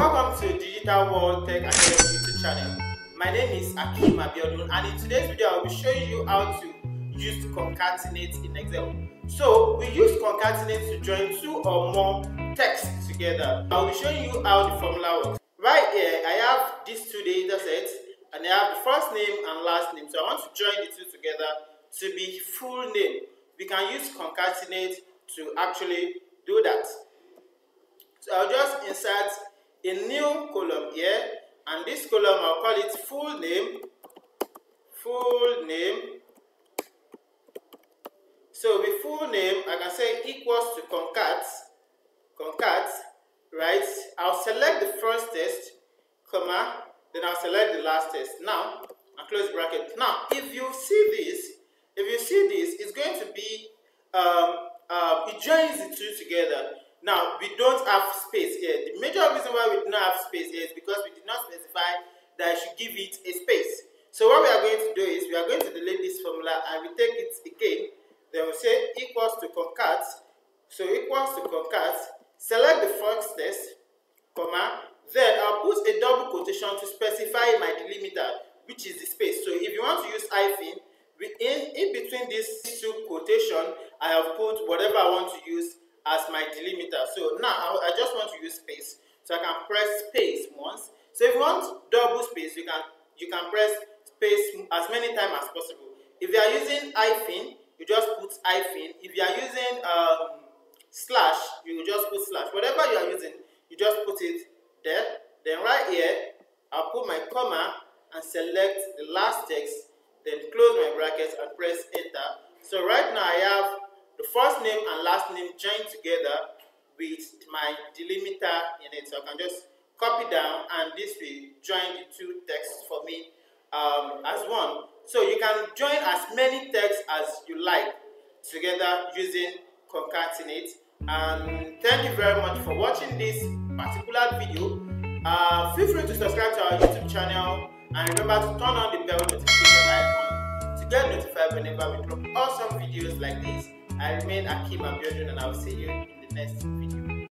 Welcome to Digital World Tech Academy YouTube channel. My name is Akim Abiodun, and in today's video I will be showing you how to use concatenate in Excel. So we use concatenate to join two or more texts together. I will be showing you how the formula works. Right here I have these two data sets and I have the first name and last name. So I want to join the two together to be full name. We can use concatenate to actually do that. So I'll just insert a new column here, and this column I'll call it full name. Full name. So with full name, I can say equals to concat, right? I'll select the first text, comma, then I'll select the last text. Now, I'll close bracket. Now, if you see this, it's going to be it joins the two together. Now, we don't have space here. The major reason why we do not have space here is because we did not specify that I should give it a space. So what we are going to do is we are going to delete this formula and we take it again. Then we say equals to concat. So equals to concat. Select the first text, comma. Then I'll put a double quotation to specify my delimiter, which is the space. So if you want to use hyphen, in between these two quotation, I have put whatever I want to use as my delimiter. So now I just want to use space. So I can press space once. So if you want double space, you can press space as many times as possible. If you are using hyphen, you just put hyphen. If you are using slash, you just put slash. Whatever you are using, you just put it there. Then right here, I'll put my comma and select the last text. Then close my brackets and press enter. So right now I have the first name and last name joined together with my delimiter in it. So I can just copy down and this will join the two texts for me as one. So you can join as many texts as you like together using concatenate. And thank you very much for watching this particular video. Feel free to subscribe to our YouTube channel and remember to turn on the bell notification icon to get notified whenever we drop awesome videos like this. I remain Akim Abiodun and I will see you in the next video.